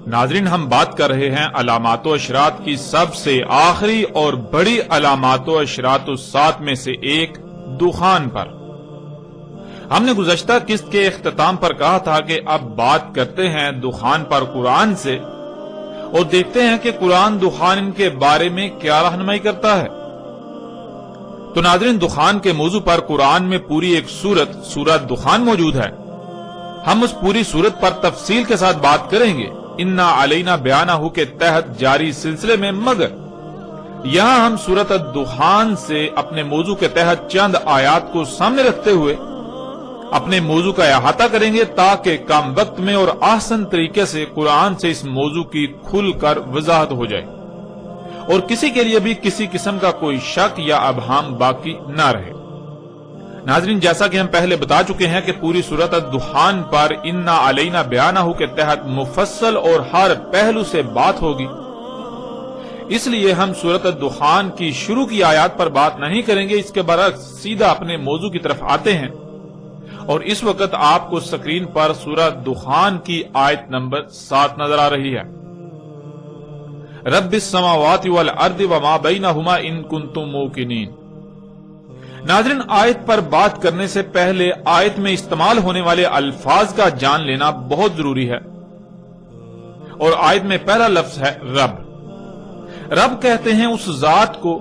ناظرین، ہم بات کر رہے ہیں علامات و اشراط کی سب سے آخری اور بڑی علامات و اشراط الساعۃ میں سے ایک دخان پر۔ ہم نے گزشتہ قسط کے اختتام پر کہا تھا کہ اب بات کرتے ہیں دخان پر قرآن سے اور دیکھتے ہیں کہ قرآن دخان کے بارے میں کیا رہنمائی کرتا ہے۔ تو ناظرین، دخان کے موضوع پر قرآن میں پوری ایک سورت دخان موجود ہے۔ ہم اس پوری سورت پر تفصیل کے ساتھ بات کریں گے انا علینا بیانہ کے تحت جاری سلسلے میں، مگر یہاں ہم سورت الدخان سے اپنے موضوع کے تحت چند آیات کو سامنے رکھتے ہوئے اپنے موضوع کا احاطہ کریں گے تاکہ کم وقت میں اور آسان طریقے سے قرآن سے اس موضوع کی کھل کر وضاحت ہو جائے اور کسی کے لیے بھی کسی قسم کا کوئی شک یا ابہام باقی نہ رہے۔ ناظرین، جیسا کہ ہم پہلے بتا چکے ہیں کہ پوری سورت الدخان پر انا علینا بیانہ کے تحت مفصل اور ہر پہلو سے بات ہوگی، اس لیے ہم سورت الدخان کی شروع کی آیات پر بات نہیں کریں گے، اس کے برعکس سیدھا اپنے موضوع کی طرف آتے ہیں۔ اور اس وقت آپ کو سکرین پر سورت دخان کی آیت نمبر 7 نظر آ رہی ہے۔ رب السماوات والارض وما بینہما ان کنتم موقنین۔ ناظرین، آیت پر بات کرنے سے پہلے آیت میں استعمال ہونے والے الفاظ کا جان لینا بہت ضروری ہے، اور آیت میں پہلا لفظ ہے رب۔ رب کہتے ہیں اس ذات کو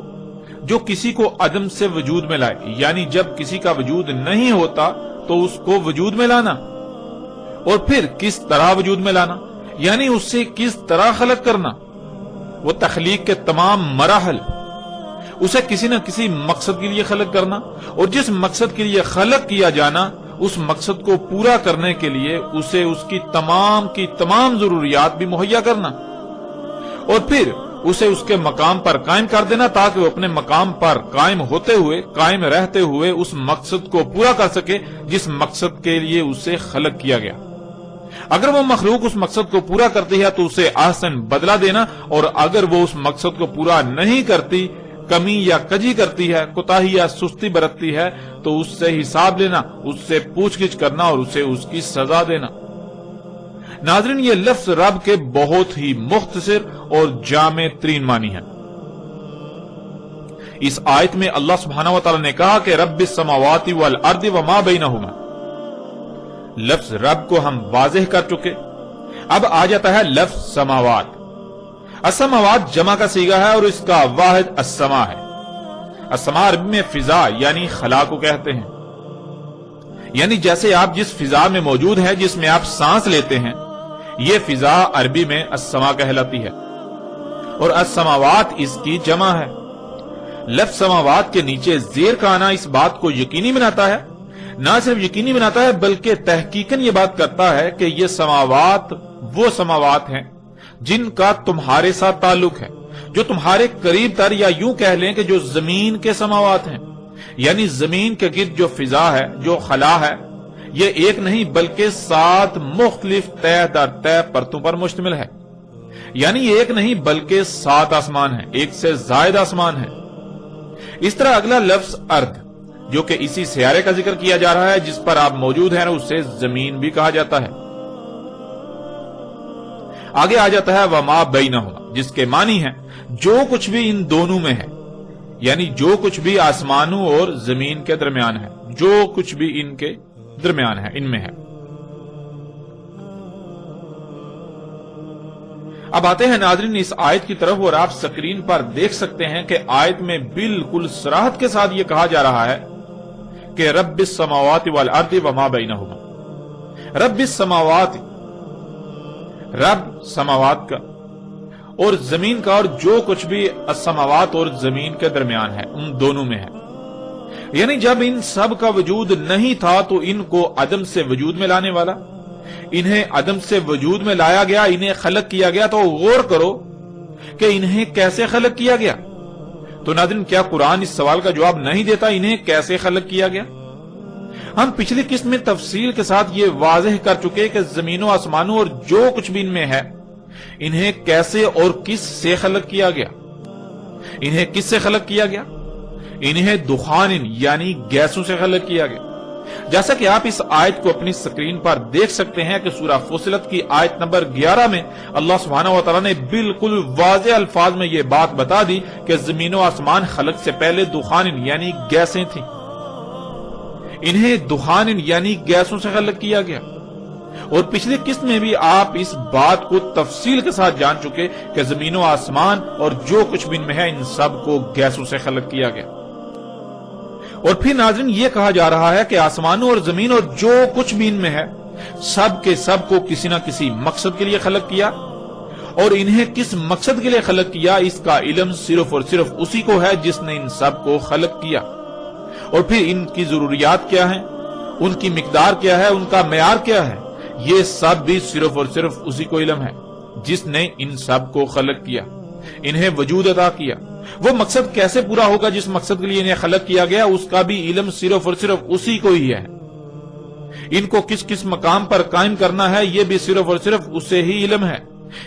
جو کسی کو عدم سے وجود میں لائے، یعنی جب کسی کا وجود نہیں ہوتا تو اس کو وجود میں لانا، اور پھر کس طرح وجود میں لانا، یعنی اس سے کس طرح خلق کرنا، وہ تخلیق کے تمام مراحل، اسے کسی نہ کسی مقصد کے لیے خلق کرنا، اور جس مقصد کے لیے خلق کیا جانا اس مقصد کو پورا کرنے کے لیے اسے اس کی تمام ضروریات بھی مہیا کرنا، اور پھر اسے اس کے مقام پر قائم کر دینا تاکہ وہ اپنے مقام پر قائم رہتے ہوئے اس مقصد کو پورا کر سکے جس مقصد کے لیے اسے خلق کیا گیا۔ اگر وہ مخلوق اس مقصد کو پورا کرتی ہے تو اسے احسن بدلہ دینا، اور اگر وہ اس مقصد کو پورا نہیں کرتی، کمی یا کجی کرتی ہے، کوتاہی یا سستی برتتی ہے، تو اس سے حساب لینا، اس سے پوچھ گچھ کرنا اور اسے اس کی سزا دینا۔ ناظرین، یہ لفظ رب کے بہت ہی مختصر اور جامع ترین معنی ہے۔ اس آیت میں اللہ سبحانہ وتعالی نے کہا کہ رب السماوات والارض وما بینہما۔ لفظ رب کو ہم واضح کر چکے، اب آ جاتا ہے لفظ سماوات۔ السماوات جمع کا صیغہ ہے اور اس کا واحد السما ہے۔ السما عربی میں فضا یعنی خلا کو کہتے ہیں، یعنی جیسے آپ جس فضا میں موجود ہیں، جس میں آپ سانس لیتے ہیں، یہ فضا عربی میں السما کہلاتی ہے، اور السماوات اس کی جمع ہے۔ لفظ سماوات کے نیچے زیر کا آنا اس بات کو یقینی بناتا ہے، نہ صرف یقینی بناتا ہے بلکہ تحقیقاً یہ بات کرتا ہے کہ یہ سماوات وہ سماوات ہیں جن کا تمہارے ساتھ تعلق ہے، جو تمہارے قریب تر، یا یوں کہہ لیں کہ جو زمین کے سماوات ہیں، یعنی زمین کے گرد جو فضا ہے، جو خلا ہے، یہ ایک نہیں بلکہ 7 مختلف طے در طے پرتوں پر مشتمل ہے، یعنی ایک نہیں بلکہ 7 آسمان ہیں، ایک سے زائد آسمان ہیں۔ اس طرح اگلا لفظ ارض، جو کہ اسی سیارے کا ذکر کیا جا رہا ہے جس پر آپ موجود ہیں، اسے زمین بھی کہا جاتا ہے۔ آگے آ جاتا ہے وما بینہما، جس کے معنی ہے جو کچھ بھی ان دونوں میں ہے، یعنی جو کچھ بھی آسمانوں اور زمین کے درمیان ہے، جو کچھ بھی ان کے درمیان ہے، ان میں ہے۔ اب آتے ہیں ناظرین اس آیت کی طرف، اور آپ سکرین پر دیکھ سکتے ہیں کہ آیت میں بالکل صراحت کے ساتھ یہ کہا جا رہا ہے کہ رب السماوات والارض وما بینہما۔ رب السماوات، رب سماوات کا اور زمین کا، اور جو کچھ بھی السماوات اور زمین کے درمیان ہے، ان دونوں میں ہے، یعنی جب ان سب کا وجود نہیں تھا تو ان کو عدم سے وجود میں لانے والا، انہیں عدم سے وجود میں لایا گیا، انہیں خلق کیا گیا۔ تو غور کرو کہ انہیں کیسے خلق کیا گیا۔ تو ناظرین، کیا قرآن اس سوال کا جواب نہیں دیتا انہیں کیسے خلق کیا گیا؟ ہم پچھلی قسط میں تفصیل کے ساتھ یہ واضح کر چکے کہ زمین و آسمانوں اور جو کچھ بھی ان میں ہے انہیں کیسے اور کس سے خلق کیا گیا۔ انہیں کس سے خلق کیا گیا؟ انہیں دخان یعنی گیسوں سے خلق کیا گیا۔ جیسا کہ آپ اس آیت کو اپنی سکرین پر دیکھ سکتے ہیں کہ سورہ فصلت کی آیت نمبر 11 میں اللہ سبحانہ و تعالیٰ نے بالکل واضح الفاظ میں یہ بات بتا دی کہ زمین و آسمان خلق سے پہلے دخان یعنی گیسیں تھیں۔ انہیں دخان یعنی گیسوں سے خلق کیا گیا، اور پچھلی قسط میں بھی آپ اس بات کو تفصیل کے ساتھ جان چکے کہ زمین و آسمان اور جو کچھ بھی ان میں ہے ان سب کو گیسوں سے خلق کیا گیا۔ اور پھر ناظرین یہ کہا جا رہا ہے کہ آسمانوں اور زمین اور جو کچھ بھی ان میں ہے سب کے سب کو کسی نہ کسی مقصد کے لیے خلق کیا، اور انہیں کس مقصد کے لیے خلق کیا اس کا علم صرف اور صرف اسی کو ہے جس نے ان سب کو خلق کیا۔ اور پھر ان کی ضروریات کیا ہیں، ان کی مقدار کیا ہے، ان کا معیار کیا ہے، یہ سب بھی صرف اور صرف اسی کو علم ہے جس نے ان سب کو خلق کیا، انہیں وجود عطا کیا۔ وہ مقصد کیسے پورا ہوگا جس مقصد کے لیے انہیں خلق کیا گیا اس کا بھی علم صرف اور صرف اسی کو ہی ہے۔ ان کو کس کس مقام پر قائم کرنا ہے یہ بھی صرف اور صرف اسے ہی علم ہے۔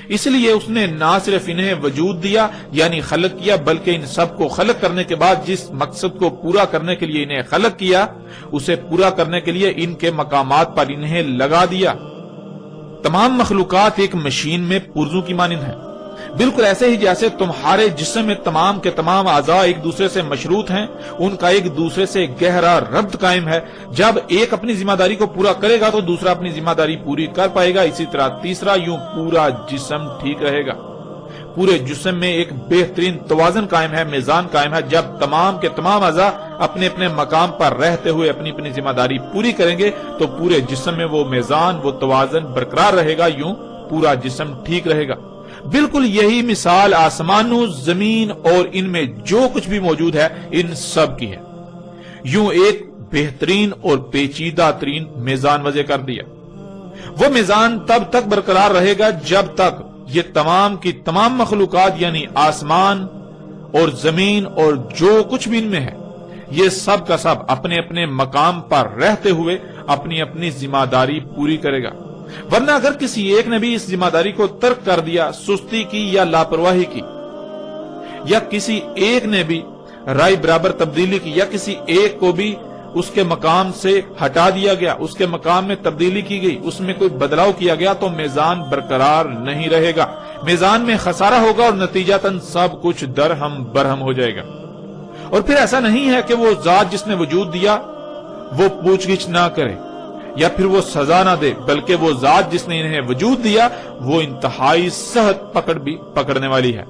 اس لیے اس نے نہ صرف انہیں وجود دیا یعنی خلق کیا، بلکہ ان سب کو خلق کرنے کے بعد جس مقصد کو پورا کرنے کے لیے انہیں خلق کیا اسے پورا کرنے کے لیے ان کے مقامات پر انہیں لگا دیا۔ تمام مخلوقات ایک مشین میں پرزوں کی مانند ہیں، بالکل ایسے ہی جیسے تمہارے جسم میں تمام کے تمام اعضاء ایک دوسرے سے مشروط ہیں، ان کا ایک دوسرے سے گہرا ربط قائم ہے۔ جب ایک اپنی ذمہ داری کو پورا کرے گا تو دوسرا اپنی ذمہ داری پوری کر پائے گا، اسی طرح تیسرا، یوں پورا جسم ٹھیک رہے گا۔ پورے جسم میں ایک بہترین توازن قائم ہے، میزان قائم ہے۔ جب تمام کے تمام اعضاء اپنے اپنے مقام پر رہتے ہوئے اپنی اپنی ذمہ داری پوری کریں گے تو پورے جسم میں وہ میزان، وہ توازن برقرار رہے گا، یوں پورا جسم ٹھیک رہے گا۔ بالکل یہی مثال آسمانوں، زمین اور ان میں جو کچھ بھی موجود ہے ان سب کی ہے۔ یوں ایک بہترین اور پیچیدہ ترین میزان وضع کر دیا۔ وہ میزان تب تک برقرار رہے گا جب تک یہ تمام کی تمام مخلوقات یعنی آسمان اور زمین اور جو کچھ بھی ان میں ہے یہ سب کا سب اپنے اپنے مقام پر رہتے ہوئے اپنی اپنی ذمہ داری پوری کرے گا۔ ورنہ اگر کسی ایک نے بھی اس ذمہ داری کو ترک کر دیا، سستی کی یا لاپرواہی کی، یا کسی ایک نے بھی رائے برابر تبدیلی کی، یا کسی ایک کو بھی اس کے مقام سے ہٹا دیا گیا، اس کے مقام میں تبدیلی کی گئی، اس میں کوئی بدلاؤ کیا گیا تو میزان برقرار نہیں رہے گا، میزان میں خسارہ ہوگا اور نتیجتاً سب کچھ درہم برہم ہو جائے گا۔ اور پھر ایسا نہیں ہے کہ وہ ذات جس نے وجود دیا وہ پوچھ گچھ نہ کرے یا پھر وہ سزا نہ دے، بلکہ وہ ذات جس نے انہیں وجود دیا وہ انتہائی سخت پکڑ بھی پکڑنے والی ہے،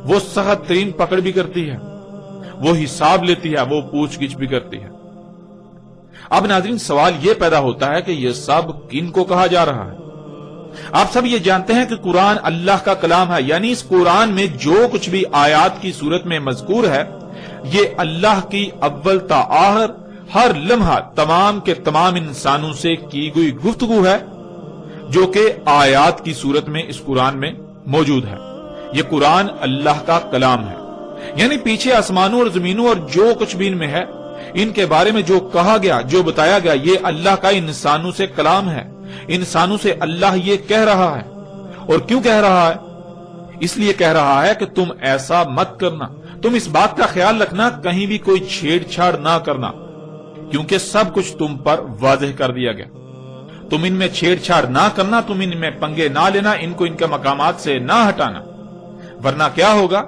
وہ سخت ترین پکڑ بھی کرتی ہے، وہ حساب لیتی ہے، وہ پوچھ گچھ بھی کرتی ہے۔ اب ناظرین سوال یہ پیدا ہوتا ہے کہ یہ سب کن کو کہا جا رہا ہے؟ آپ سب یہ جانتے ہیں کہ قرآن اللہ کا کلام ہے، یعنی اس قرآن میں جو کچھ بھی آیات کی صورت میں مذکور ہے یہ اللہ کی اول تا آخر ہر لمحہ تمام کے تمام انسانوں سے کی گئی گفتگو ہے جو کہ آیات کی صورت میں اس قرآن میں موجود ہے۔ یہ قرآن اللہ کا کلام ہے، یعنی پیچھے آسمانوں اور زمینوں اور جو کچھ بھی ان میں ہے ان کے بارے میں جو کہا گیا، جو بتایا گیا، یہ اللہ کا انسانوں سے کلام ہے۔ انسانوں سے اللہ یہ کہہ رہا ہے، اور کیوں کہہ رہا ہے؟ اس لیے کہہ رہا ہے کہ تم ایسا مت کرنا، تم اس بات کا خیال رکھنا کہیں بھی کوئی چھیڑ چھاڑ نہ کرنا، کیونکہ سب کچھ تم پر واضح کر دیا گیا۔ تم ان میں چھیڑ چھاڑ نہ کرنا، تم ان میں پنگے نہ لینا، ان کو ان کے مقامات سے نہ ہٹانا، ورنہ کیا ہوگا؟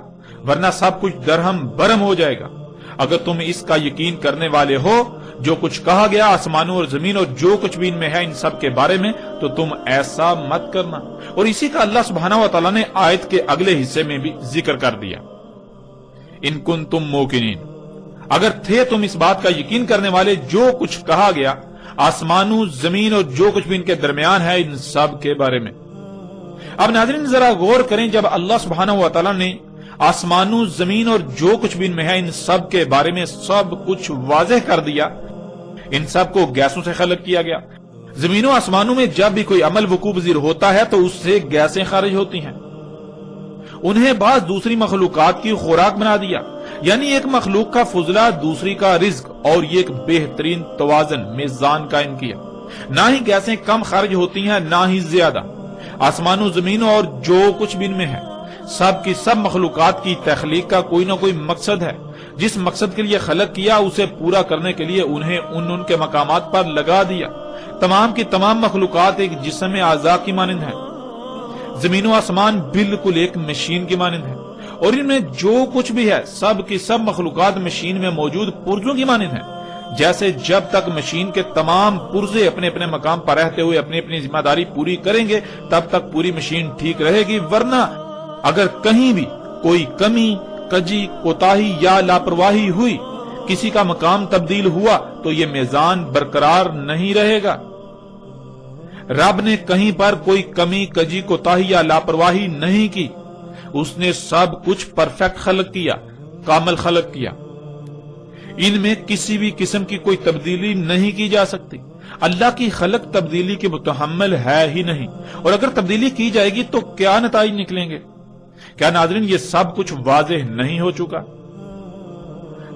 ورنہ سب کچھ درہم برہم ہو جائے گا۔ اگر تم اس کا یقین کرنے والے ہو جو کچھ کہا گیا آسمانوں اور زمین اور جو کچھ بھی ان میں ہے ان سب کے بارے میں، تو تم ایسا مت کرنا۔ اور اسی کا اللہ سبحانہ و تعالیٰ نے آیت کے اگلے حصے میں بھی ذکر کر دیا، ان کنتم موقنین، اگر تھے تم اس بات کا یقین کرنے والے جو کچھ کہا گیا آسمانوں، زمین اور جو کچھ بھی ان کے درمیان ہے ان سب کے بارے میں۔ اب ناظرین ذرا غور کریں، جب اللہ سبحانہ و تعالیٰ نے آسمانوں، زمین اور جو کچھ بھی ان میں ہے ان سب کے بارے میں سب کچھ واضح کر دیا، ان سب کو گیسوں سے خلق کیا گیا۔ زمینوں آسمانوں میں جب بھی کوئی عمل وقوع پذیر ہوتا ہے تو اس سے گیسیں خارج ہوتی ہیں، انہیں بعض دوسری مخلوقات کی خوراک بنا دیا، یعنی ایک مخلوق کا فضلہ دوسری کا رزق، اور یہ ایک بہترین توازن میزان قائم کیا۔ نہ ہی گیسیں کم خارج ہوتی ہیں نہ ہی زیادہ۔ آسمان و زمین اور جو کچھ بھی ان میں ہے، سب کی سب مخلوقات کی تخلیق کا کوئی نہ کوئی مقصد ہے۔ جس مقصد کے لیے خلق کیا اسے پورا کرنے کے لیے انہیں ان کے مقامات پر لگا دیا۔ تمام کی تمام مخلوقات ایک جسم اعضاء کی مانند ہے۔ زمین و آسمان بالکل ایک مشین کی مانند ہے، اور ان میں جو کچھ بھی ہے سب کی سب مخلوقات مشین میں موجود پرزوں کی مانند ہیں۔ جیسے جب تک مشین کے تمام پرزے اپنے اپنے مقام پر رہتے ہوئے اپنی اپنی ذمہ داری پوری کریں گے تب تک پوری مشین ٹھیک رہے گی، ورنہ اگر کہیں بھی کوئی کمی، کجی، کوتاہی یا لاپرواہی ہوئی، کسی کا مقام تبدیل ہوا تو یہ میزان برقرار نہیں رہے گا۔ رب نے کہیں پر کوئی کمی، کجی، کوتاہی یا لاپرواہی نہیں کی۔ اس نے سب کچھ پرفیکٹ خلق کیا، کامل خلق کیا۔ ان میں کسی بھی قسم کی کوئی تبدیلی نہیں کی جا سکتی۔ اللہ کی خلق تبدیلی کے متحمل ہے ہی نہیں، اور اگر تبدیلی کی جائے گی تو کیا نتائج نکلیں گے؟ کیا ناظرین یہ سب کچھ واضح نہیں ہو چکا؟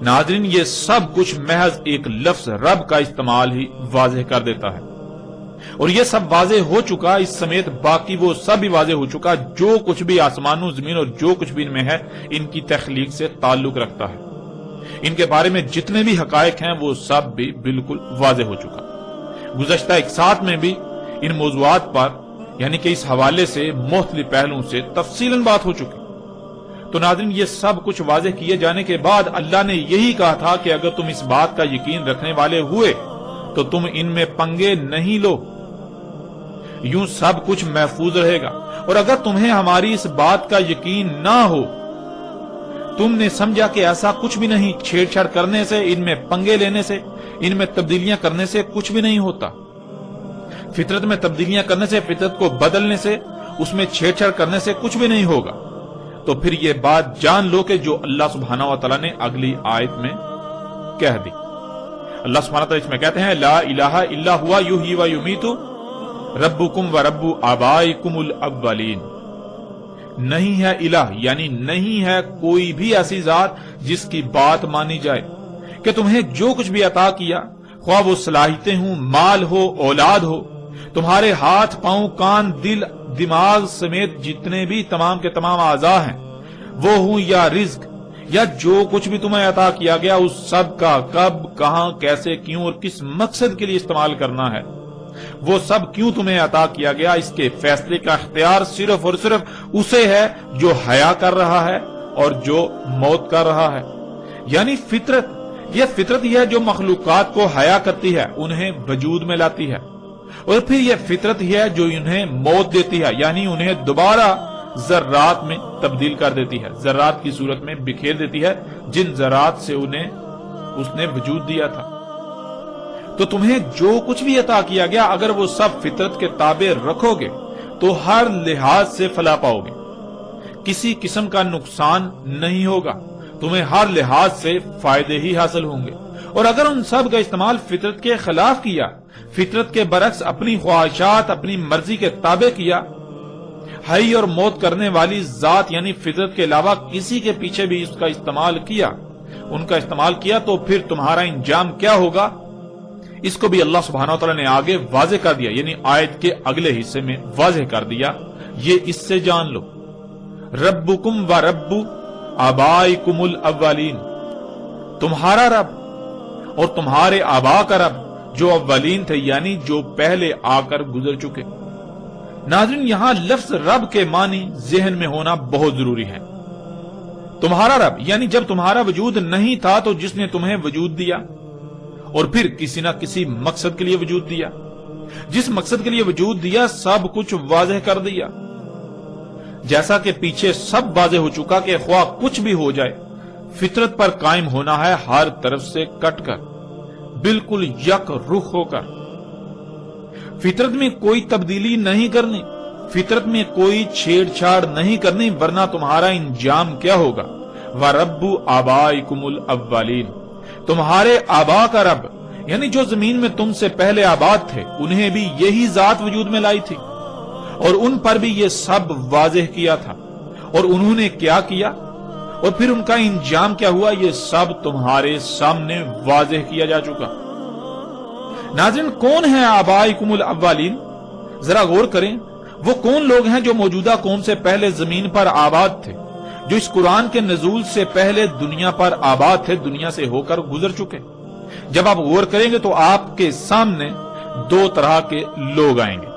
ناظرین یہ سب کچھ محض ایک لفظ رب کا استعمال ہی واضح کر دیتا ہے، اور یہ سب واضح ہو چکا، اس سمیت باقی وہ سب بھی واضح ہو چکا جو کچھ بھی آسمانوں زمین اور جو کچھ بھی ان میں ہے ان کی تخلیق سے تعلق رکھتا ہے۔ ان کے بارے میں جتنے بھی حقائق ہیں وہ سب بھی بالکل واضح ہو چکا۔ گزشتہ ایک ساتھ میں بھی ان موضوعات پر یعنی کہ اس حوالے سے مختلف پہلوؤں سے تفصیلاً بات ہو چکی۔ تو ناظرین یہ سب کچھ واضح کیے جانے کے بعد اللہ نے یہی کہا تھا کہ اگر تم اس بات کا یقین رکھنے والے ہوئے تو تم ان میں پنگے نہیں لو، یوں سب کچھ محفوظ رہے گا۔ اور اگر تمہیں ہماری اس بات کا یقین نہ ہو، تم نے سمجھا کہ ایسا کچھ بھی نہیں، چھیڑ چھاڑ کرنے سے، ان میں پنگے لینے سے، ان میں تبدیلیاں کرنے سے کچھ بھی نہیں ہوتا۔ فطرت میں تبدیلیاں کرنے سے، فطرت کو بدلنے سے، اس میں چھیڑ چھاڑ کرنے سے کچھ بھی نہیں ہوگا۔ تو پھر یہ بات جان لو کہ جو اللہ سبحانہ و تعالیٰ نے اگلی آیت میں کہہ دی۔ اللہ سبحانہ و تعالیٰ اس میں کہتے ہیں لا الہ الا ہوا یحیی و یمیت ربکم و رب آبائکم الاولین۔ نہیں ہے الہ یعنی نہیں ہے کوئی بھی ایسی ذات جس کی بات مانی جائے کہ تمہیں جو کچھ بھی عطا کیا، خواہ وہ صلاحیتیں ہوں، مال ہو، اولاد ہو، تمہارے ہاتھ، پاؤں، کان، دل، دماغ سمیت جتنے بھی تمام کے تمام اعضاء ہیں وہ ہوں، یا رزق، یا جو کچھ بھی تمہیں عطا کیا گیا، اس سب کا کب، کہاں، کیسے، کیوں اور کس مقصد کے لیے استعمال کرنا ہے، وہ سب کیوں تمہیں عطا کیا گیا، اس کے فیصلے کا اختیار صرف اور صرف اسے ہے جو حیا کر رہا ہے اور جو موت کر رہا ہے۔ یعنی فطرت، یہ فطرت ہی ہے جو مخلوقات کو حیا کرتی ہے، انہیں وجود میں لاتی ہے، اور پھر یہ فطرت ہی ہے جو انہیں موت دیتی ہے، یعنی انہیں دوبارہ ذرات میں تبدیل کر دیتی ہے، ذرات کی صورت میں بکھیر دیتی ہے جن ذرات سے انہیں اس نے وجود دیا تھا۔ تو تمہیں جو کچھ بھی عطا کیا گیا اگر وہ سب فطرت کے تابع رکھو گے تو ہر لحاظ سے فلاح پاؤ گے، کسی قسم کا نقصان نہیں ہوگا، تمہیں ہر لحاظ سے فائدے ہی حاصل ہوں گے۔ اور اگر ان سب کا استعمال فطرت کے خلاف کیا، فطرت کے برعکس اپنی خواہشات، اپنی مرضی کے تابع کیا، حی اور موت کرنے والی ذات یعنی فطرت کے علاوہ کسی کے پیچھے بھی اس کا استعمال کیا، ان کا استعمال کیا، تو پھر تمہارا انجام کیا ہوگا، اس کو بھی اللہ سبحانہ وتعالی نے آگے واضح کر دیا، یعنی آیت کے اگلے حصے میں واضح کر دیا۔ یہ اس سے جان لو ربکم و رب آبائکم الاولین، تمہارا رب اور تمہارے آبا کا رب جو اولین تھے یعنی جو پہلے آ کر گزر چکے۔ ناظرین یہاں لفظ رب کے معنی ذہن میں ہونا بہت ضروری ہے۔ تمہارا رب یعنی جب تمہارا وجود نہیں تھا تو جس نے تمہیں وجود دیا، اور پھر کسی نہ کسی مقصد کے لیے وجود دیا، جس مقصد کے لیے وجود دیا سب کچھ واضح کر دیا، جیسا کہ پیچھے سب واضح ہو چکا کہ خواہ کچھ بھی ہو جائے فطرت پر قائم ہونا ہے ہر طرف سے کٹ کر، بالکل یک رخ ہو کر، فطرت میں کوئی تبدیلی نہیں کرنی، فطرت میں کوئی چھیڑ چھاڑ نہیں کرنی، ورنہ تمہارا انجام کیا ہوگا۔ وَرَبُّ آبَائِكُمُ الْأَوَّلِينَ، تمہارے آبا کا رب یعنی جو زمین میں تم سے پہلے آباد تھے، انہیں بھی یہی ذات وجود میں لائی تھی اور ان پر بھی یہ سب واضح کیا تھا، اور انہوں نے کیا کیا اور پھر ان کا انجام کیا ہوا، یہ سب تمہارے سامنے واضح کیا جا چکا۔ ناظرین، کون ہیں آبائکم الاولین؟ ذرا غور کریں، وہ کون لوگ ہیں جو موجودہ قوم سے پہلے زمین پر آباد تھے، جو اس قرآن کے نزول سے پہلے دنیا پر آباد تھے، دنیا سے ہو کر گزر چکے۔ جب آپ غور کریں گے تو آپ کے سامنے دو طرح کے لوگ آئیں گے،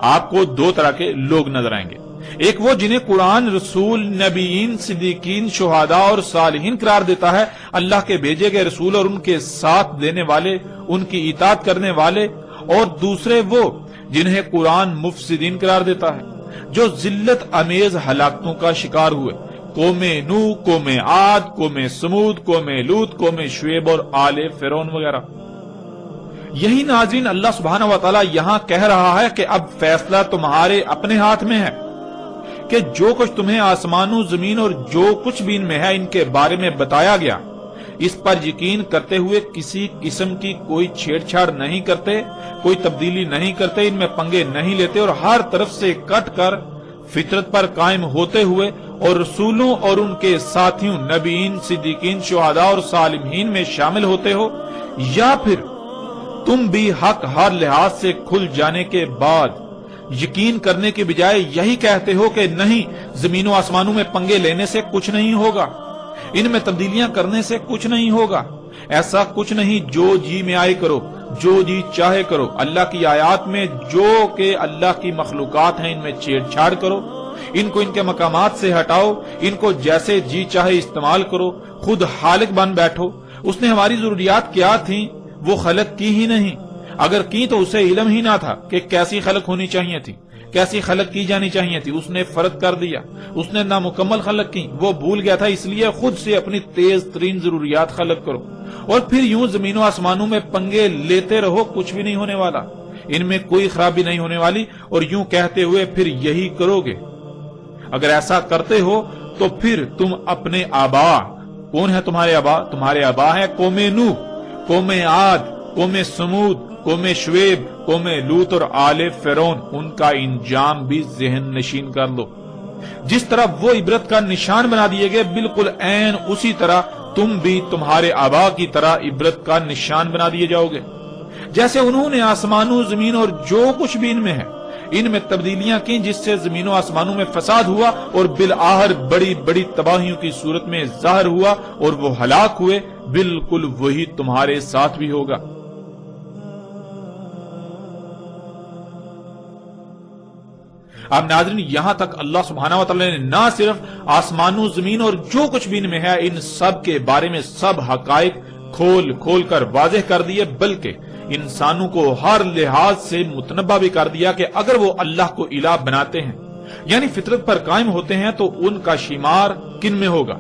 آپ کو دو طرح کے لوگ نظر آئیں گے۔ ایک وہ جنہیں قرآن رسول، نبیین، صدیقین، شہداء اور صالحین قرار دیتا ہے، اللہ کے بھیجے گئے رسول اور ان کے ساتھ دینے والے، ان کی اطاعت کرنے والے، اور دوسرے وہ جنہیں قرآن مفسدین قرار دیتا ہے، جو ذلت امیز ہلاکتوں کا شکار ہوئے، قوم نوح، قوم عاد، قوم سمود، قوم لوط، قوم شعیب اور آل فرعون وغیرہ۔ یہی ناظرین اللہ سبحانہ و تعالی یہاں کہہ رہا ہے کہ اب فیصلہ تمہارے اپنے ہاتھ میں ہے، کہ جو کچھ تمہیں آسمانوں، زمین اور جو کچھ بھی ان میں ہے ان کے بارے میں بتایا گیا، اس پر یقین کرتے ہوئے کسی قسم کی کوئی چھیڑ چھاڑ نہیں کرتے، کوئی تبدیلی نہیں کرتے، ان میں پنگے نہیں لیتے، اور ہر طرف سے کٹ کر فطرت پر قائم ہوتے ہوئے اور رسولوں اور ان کے ساتھیوں، نبیین، صدیقین، شہداء اور صالحین میں شامل ہوتے ہو، یا پھر تم بھی حق ہر لحاظ سے کھل جانے کے بعد یقین کرنے کے بجائے یہی کہتے ہو کہ نہیں، زمین و آسمانوں میں پنگے لینے سے کچھ نہیں ہوگا، ان میں تبدیلیاں کرنے سے کچھ نہیں ہوگا، ایسا کچھ نہیں، جو جی میں آئے کرو، جو جی چاہے کرو، اللہ کی آیات میں جو کہ اللہ کی مخلوقات ہیں ان میں چھیڑ چھاڑ کرو، ان کو ان کے مقامات سے ہٹاؤ، ان کو جیسے جی چاہے استعمال کرو، خود خالق بن بیٹھو۔ اس نے ہماری ضروریات کیا تھیں وہ خلق کی ہی نہیں، اگر کی تو اسے علم ہی نہ تھا کہ کیسی خلق ہونی چاہیے تھی، کیسی خلق کی جانی چاہیے تھی، اس نے فرد کر دیا، اس نے نامکمل خلق کی، وہ بھول گیا تھا، اس لیے خود سے اپنی تیز ترین ضروریات خلق کرو، اور پھر یوں زمین و آسمانوں میں پنگے لیتے رہو، کچھ بھی نہیں ہونے والا، ان میں کوئی خرابی نہیں ہونے والی، اور یوں کہتے ہوئے پھر یہی کرو گے۔ اگر ایسا کرتے ہو تو پھر تم اپنے آبا، کون ہے تمہارے آبا؟ تمہارے آبا ہے قوم نوح، قوم عاد، قوم سمود، قوم شعیب، قوم لوط اور آل فرعون، ان کا انجام بھی ذہن نشین کر لو۔ جس طرح وہ عبرت کا نشان بنا دیے گئے، بالکل عین اسی طرح تم بھی تمہارے آبا کی طرح عبرت کا نشان بنا دیے جاؤ گے۔ جیسے انہوں نے آسمانوں، زمین اور جو کچھ بھی ان میں ہے ان میں تبدیلیاں کی، جس سے زمین و آسمانوں میں فساد ہوا اور بالآخر بڑی بڑی تباہیوں کی صورت میں ظاہر ہوا اور وہ ہلاک ہوئے، بالکل وہی تمہارے ساتھ بھی ہوگا۔ اب ناظرین، یہاں تک اللہ سبحانہ و تعالی نے نہ صرف آسمانوں، زمین اور جو کچھ بھی ان میں ہے ان سب کے بارے میں سب حقائق کھول کھول کر واضح کر دیے، بلکہ انسانوں کو ہر لحاظ سے متنبہ بھی کر دیا کہ اگر وہ اللہ کو الہ بناتے ہیں، یعنی فطرت پر قائم ہوتے ہیں، تو ان کا شمار کن میں ہوگا،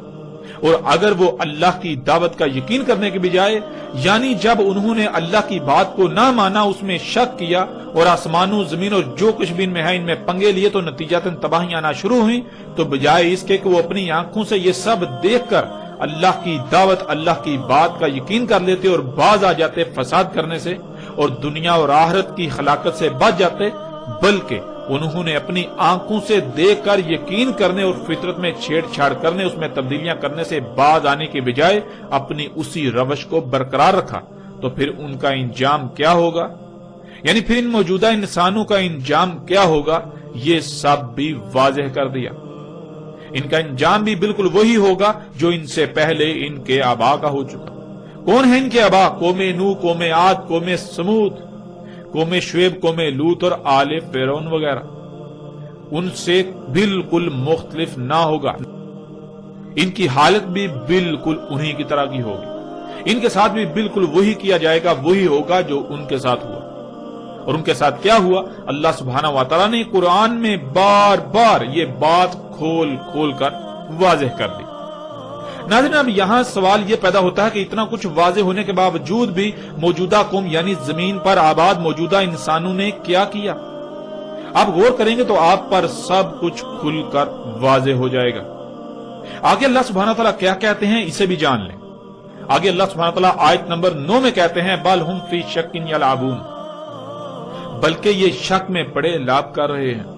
اور اگر وہ اللہ کی دعوت کا یقین کرنے کے بجائے، یعنی جب انہوں نے اللہ کی بات کو نہ مانا، اس میں شک کیا اور آسمانوں، زمین اور جو کچھ بھی ان میں ہے ان میں پنگے لیے، تو نتیجتاً تباہیاں آنا شروع ہوئیں، تو بجائے اس کے کہ وہ اپنی آنکھوں سے یہ سب دیکھ کر اللہ کی دعوت، اللہ کی بات کا یقین کر لیتے اور باز آ جاتے فساد کرنے سے اور دنیا اور آخرت کی خلاقت سے بچ جاتے، بلکہ انہوں نے اپنی آنکھوں سے دیکھ کر یقین کرنے اور فطرت میں چھیڑ چھاڑ کرنے، اس میں تبدیلیاں کرنے سے باز آنے کے بجائے اپنی اسی روش کو برقرار رکھا، تو پھر ان کا انجام کیا ہوگا، یعنی پھر ان موجودہ انسانوں کا انجام کیا ہوگا، یہ سب بھی واضح کر دیا۔ ان کا انجام بھی بالکل وہی ہوگا جو ان سے پہلے ان کے آبا کا ہو چکا۔ کون ہیں ان کے آبا؟ قوم نوح، قوم عاد، قوم سمود، قوم شعیب، قوم لوط اور آل فرعون وغیرہ۔ ان سے بالکل مختلف نہ ہوگا، ان کی حالت بھی بالکل انہی کی طرح کی ہوگی، ان کے ساتھ بھی بالکل وہی کیا جائے گا، وہی ہوگا جو ان کے ساتھ ہوا۔ اور ان کے ساتھ کیا ہوا، اللہ سبحانہ و تعالیٰ نے قرآن میں بار بار یہ بات کھول کھول کر واضح کر دی۔ ناظرین، اب یہاں سوال یہ پیدا ہوتا ہے کہ اتنا کچھ واضح ہونے کے باوجود بھی موجودہ قوم یعنی زمین پر آباد موجودہ انسانوں نے کیا کیا؟ آپ غور کریں گے تو آپ پر سب کچھ کھل کر واضح ہو جائے گا۔ آگے اللہ سبحانہ تعالیٰ کیا کہتے ہیں اسے بھی جان لیں۔ آگے اللہ سبحانہ تعالیٰ آیت نمبر 9 میں کہتے ہیں بل ہم فی شک یلعبون، بلکہ یہ شک میں پڑے لعب کر رہے ہیں۔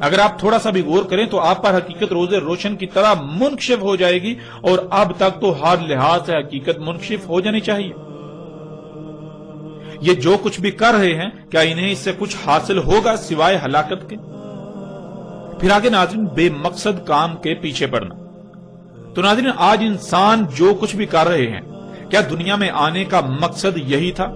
اگر آپ تھوڑا سا بھی غور کریں تو آپ پر حقیقت روز روشن کی طرح منکشف ہو جائے گی، اور اب تک تو ہر لحاظ سے حقیقت منکشف ہو جانی چاہیے۔ یہ جو کچھ بھی کر رہے ہیں، کیا انہیں اس سے کچھ حاصل ہوگا سوائے ہلاکت کے؟ پھر آگے ناظرین، بے مقصد کام کے پیچھے پڑنا۔ تو ناظرین، آج انسان جو کچھ بھی کر رہے ہیں، کیا دنیا میں آنے کا مقصد یہی تھا؟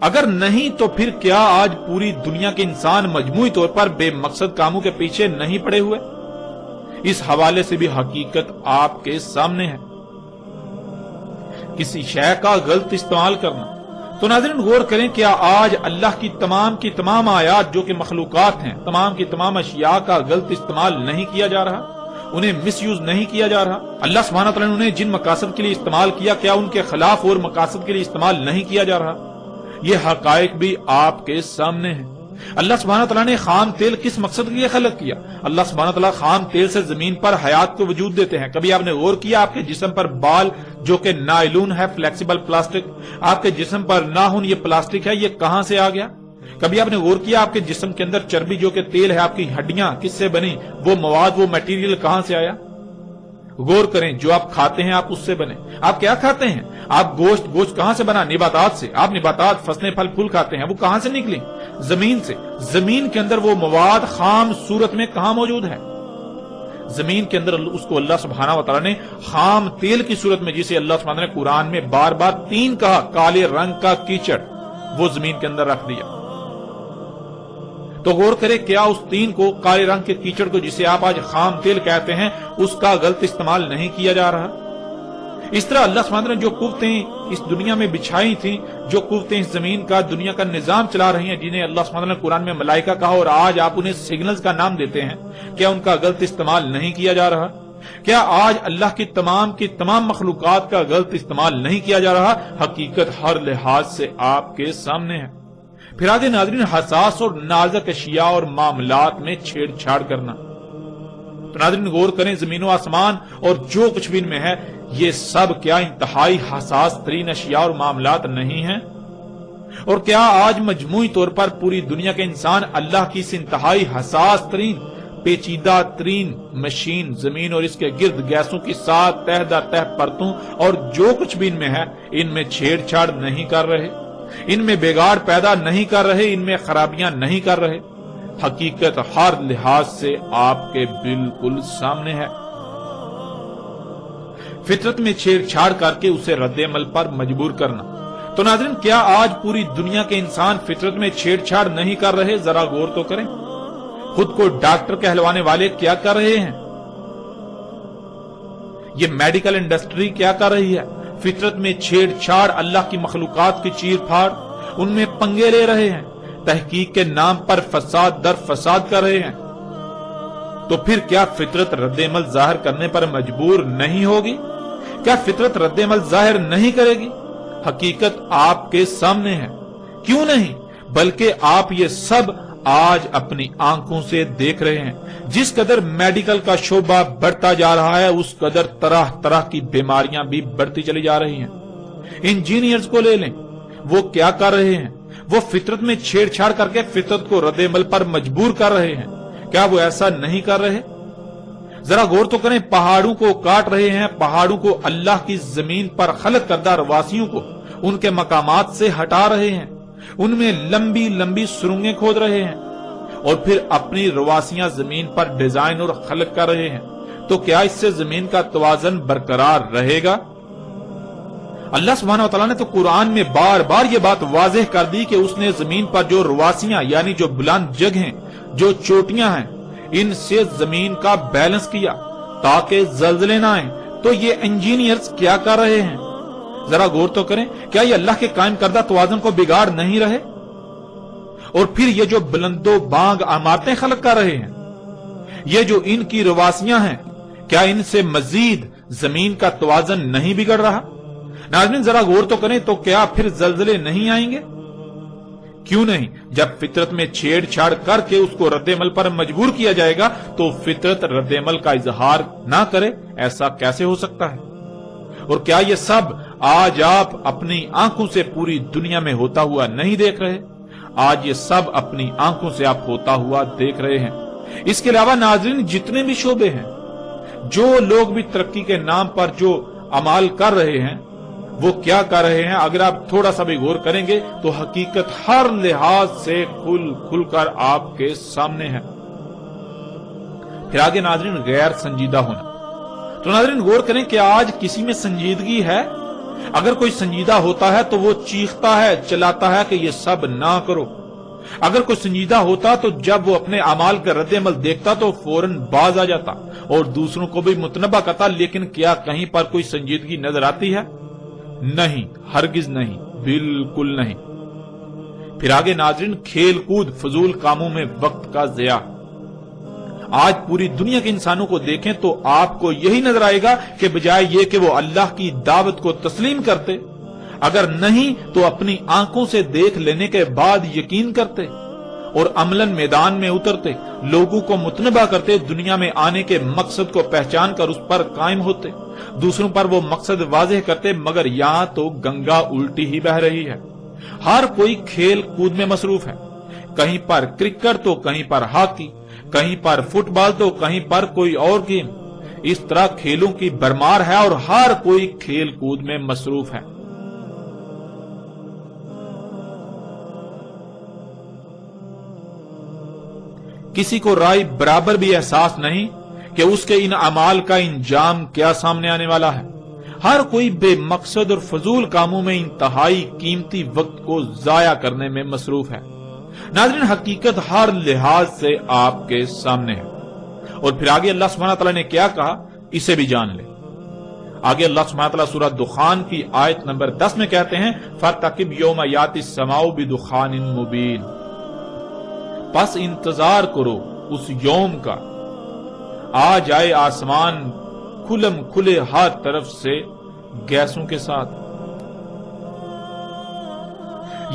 اگر نہیں تو پھر کیا آج پوری دنیا کے انسان مجموعی طور پر بے مقصد کاموں کے پیچھے نہیں پڑے ہوئے؟ اس حوالے سے بھی حقیقت آپ کے سامنے ہے۔ کسی شے کا غلط استعمال کرنا۔ تو ناظرین غور کریں، کیا آج اللہ کی تمام آیات جو کہ مخلوقات ہیں، تمام کی تمام اشیاء کا غلط استعمال نہیں کیا جا رہا؟ انہیں مس یوز نہیں کیا جا رہا؟ اللہ سبحانہ وتعالی نے انہیں جن مقاصد کے لیے استعمال کیا، کیا ان کے خلاف اور مقاصد کے لیے استعمال نہیں کیا جا رہا؟ یہ حقائق بھی آپ کے سامنے ہیں۔ اللہ سبحانہ وتعالی نے خام تیل کس مقصد کے لیے خلق کیا؟ اللہ سبحانہ وتعالی خام تیل سے زمین پر حیات کو وجود دیتے ہیں۔ کبھی آپ نے غور کیا آپ کے جسم پر بال جو کہ نائلون ہے، فلیکسیبل پلاسٹک، آپ کے جسم پر ناخن یہ پلاسٹک ہے، یہ کہاں سے آ گیا؟ کبھی آپ نے غور کیا آپ کے جسم کے اندر چربی جو کہ تیل ہے، آپ کی ہڈیاں کس سے بنی؟ وہ مواد، وہ میٹیریل کہاں سے آیا؟ غور کریں، جو آپ کھاتے ہیں آپ اس سے بنے۔ آپ کیا کھاتے ہیں؟ آپ گوشت کہاں سے بنا؟ نباتات سے۔ آپ نباتات، فصلیں، پھل پھول کھاتے ہیں، وہ کہاں سے نکلی؟ زمین سے۔ زمین کے اندر وہ مواد خام صورت میں کہاں موجود ہے؟ زمین کے اندر اس کو اللہ سبحانہ وتعالی نے خام تیل کی صورت میں، جسے اللہ سبحانہ نے قرآن میں بار بار 3 کہا، کالے رنگ کا کیچڑ، وہ زمین کے اندر رکھ دیا۔ تو غور کرے، کیا اس 3 کو، کالے رنگ کے کیچڑ کو جسے آپ آج خام تیل کہتے ہیں، اس کا غلط استعمال نہیں کیا جا رہا؟ اس طرح اللہ سبحانہ نے جو قوتیں اس دنیا میں بچھائی تھیں، جو قوتیں اس زمین کا، دنیا کا نظام چلا رہی ہیں، جنہیں اللہ سبحانہ نے قرآن میں ملائکہ کہا اور آج آپ انہیں سگنلز کا نام دیتے ہیں، کیا ان کا غلط استعمال نہیں کیا جا رہا؟ کیا آج اللہ کی تمام مخلوقات کا غلط استعمال نہیں کیا جا رہا؟ حقیقت ہر لحاظ سے آپ کے سامنے ہے۔ پھر آگے ناظرین، حساس اور نازک اشیاء اور معاملات میں چھیڑ چھاڑ کرنا۔ تو ناظرین غور کریں، زمین و آسمان اور جو کچھ بھی ان میں ہے، یہ سب کیا انتہائی حساس ترین اشیاء اور معاملات نہیں ہیں؟ اور کیا آج مجموعی طور پر پوری دنیا کے انسان اللہ کی اس انتہائی حساس ترین، پیچیدہ ترین مشین زمین اور اس کے گرد گیسوں کی 7 تہ در تہ پرتوں اور جو کچھ بھی ان میں ہے، ان میں چھیڑ چھاڑ نہیں کر رہے، ان میں بگاڑ پیدا نہیں کر رہے، ان میں خرابیاں نہیں کر رہے؟ حقیقت ہر لحاظ سے آپ کے بالکل سامنے ہے۔ فطرت میں چھیڑ چھاڑ کر کے اسے رد عمل پر مجبور کرنا۔ تو ناظرین، کیا آج پوری دنیا کے انسان فطرت میں چھیڑ چھاڑ نہیں کر رہے؟ ذرا غور تو کریں، خود کو ڈاکٹر کہلوانے والے کیا کر رہے ہیں؟ یہ میڈیکل انڈسٹری کیا کر رہی ہے؟ فطرت میں چھیڑ چھاڑ، اللہ کی مخلوقات کی چیر پھاڑ، ان میں پنگے لے رہے ہیں، تحقیق کے نام پر فساد در فساد کر رہے ہیں۔ تو پھر کیا فطرت رد عمل ظاہر کرنے پر مجبور نہیں ہوگی؟ کیا فطرت رد عمل ظاہر نہیں کرے گی؟ حقیقت آپ کے سامنے ہے۔ کیوں نہیں؟ بلکہ آپ یہ سب آج اپنی آنکھوں سے دیکھ رہے ہیں۔ جس قدر میڈیکل کا شعبہ بڑھتا جا رہا ہے، اس قدر طرح طرح کی بیماریاں بھی بڑھتی چلی جا رہی ہیں۔ انجینئرز کو لے لیں، وہ کیا کر رہے ہیں؟ وہ فطرت میں چھیڑ چھاڑ کر کے فطرت کو رد عمل پر مجبور کر رہے ہیں۔ کیا وہ ایسا نہیں کر رہے؟ ذرا غور تو کریں، پہاڑوں کو کاٹ رہے ہیں، پہاڑوں کو، اللہ کی زمین پر خلق کردہ رواسیوں کو ان کے مقامات سے ہٹا رہے ہیں، ان میں لمبی لمبی سرنگیں کھود رہے ہیں، اور پھر اپنی رواسیاں زمین پر ڈیزائن اور خلق کر رہے ہیں۔ تو کیا اس سے زمین کا توازن برقرار رہے گا؟ اللہ سبحانہ وتعالی نے تو قرآن میں بار بار یہ بات واضح کر دی کہ اس نے زمین پر جو رواسیاں، یعنی جو بلند جگہیں، جو چوٹیاں ہیں، ان سے زمین کا بیلنس کیا تاکہ زلزلے نہ آئیں۔ تو یہ انجینئرز کیا کر رہے ہیں؟ ذرا غور تو کریں، کیا یہ اللہ کے قائم کردہ توازن کو بگاڑ نہیں رہے؟ اور پھر یہ جو بلند و بانگ عمارتیں خلق کر رہے ہیں، یہ جو ان کی رواسیاں ہیں، کیا ان سے مزید زمین کا توازن نہیں بگڑ رہا؟ ناظرین ذرا غور تو کریں، تو کیا پھر زلزلے نہیں آئیں گے؟ کیوں نہیں؟ جب فطرت میں چھیڑ چھاڑ کر کے اس کو رد عمل پر مجبور کیا جائے گا تو فطرت رد عمل کا اظہار نہ کرے؟ ایسا کیسے ہو سکتا ہے؟ اور کیا یہ سب آج آپ اپنی آنکھوں سے پوری دنیا میں ہوتا ہوا نہیں دیکھ رہے؟ آج یہ سب اپنی آنکھوں سے آپ ہوتا ہوا دیکھ رہے ہیں۔ اس کے علاوہ ناظرین جتنے بھی شعبے ہیں، جو لوگ بھی ترقی کے نام پر جو اعمال کر رہے ہیں وہ کیا کر رہے ہیں، اگر آپ تھوڑا سا بھی غور کریں گے تو حقیقت ہر لحاظ سے کھل کر آپ کے سامنے ہے۔ پھر آگے ناظرین غیر سنجیدہ ہونا، تو ناظرین غور کریں کہ آج کسی میں سنجیدگی ہے؟ اگر کوئی سنجیدہ ہوتا ہے تو وہ چیختا ہے، چلاتا ہے کہ یہ سب نہ کرو۔ اگر کوئی سنجیدہ ہوتا تو جب وہ اپنے اعمال کا رد عمل دیکھتا تو فوراً باز آ جاتا اور دوسروں کو بھی متنبہ کرتا، لیکن کیا کہیں پر کوئی سنجیدگی نظر آتی ہے؟ نہیں، ہرگز نہیں، بالکل نہیں۔ پھر آگے ناظرین کھیل کود، فضول کاموں میں وقت کا ضیاع۔ آج پوری دنیا کے انسانوں کو دیکھیں تو آپ کو یہی نظر آئے گا کہ بجائے یہ کہ وہ اللہ کی دعوت کو تسلیم کرتے، اگر نہیں تو اپنی آنکھوں سے دیکھ لینے کے بعد یقین کرتے اور عملاً میدان میں اترتے، لوگوں کو متنبہ کرتے، دنیا میں آنے کے مقصد کو پہچان کر اس پر قائم ہوتے، دوسروں پر وہ مقصد واضح کرتے، مگر یہاں تو گنگا الٹی ہی بہہ رہی ہے۔ ہر کوئی کھیل کود میں مصروف ہے، کہیں پر کرکٹ تو کہیں پر ہاکی، کہیں پر فٹ بال تو کہیں پر کوئی اور گیم۔ اس طرح کھیلوں کی بھرمار ہے اور ہر کوئی کھیل کود میں مصروف ہے۔ کسی کو رائے برابر بھی احساس نہیں کہ اس کے ان اعمال کا انجام کیا سامنے آنے والا ہے۔ ہر کوئی بے مقصد اور فضول کاموں میں انتہائی قیمتی وقت کو ضائع کرنے میں مصروف ہے۔ ناظرین حقیقت ہر لحاظ سے آپ کے سامنے ہے، اور پھر آگے اللہ سبحانہ تعالیٰ نے کیا کہا اسے بھی جان لے۔ آگے اللہ سبحانہ تعالیٰ سورہ دخان کی آیت نمبر 10 میں کہتے ہیں فَارْتَقِبْ يَوْمَ يَأْتِي السَّمَاءُ بِدُخَانٍ مُبِينٍ، پس انتظار کرو اس یوم کا، آ جائے آسمان کھلم کھلے ہر طرف سے گیسوں کے ساتھ۔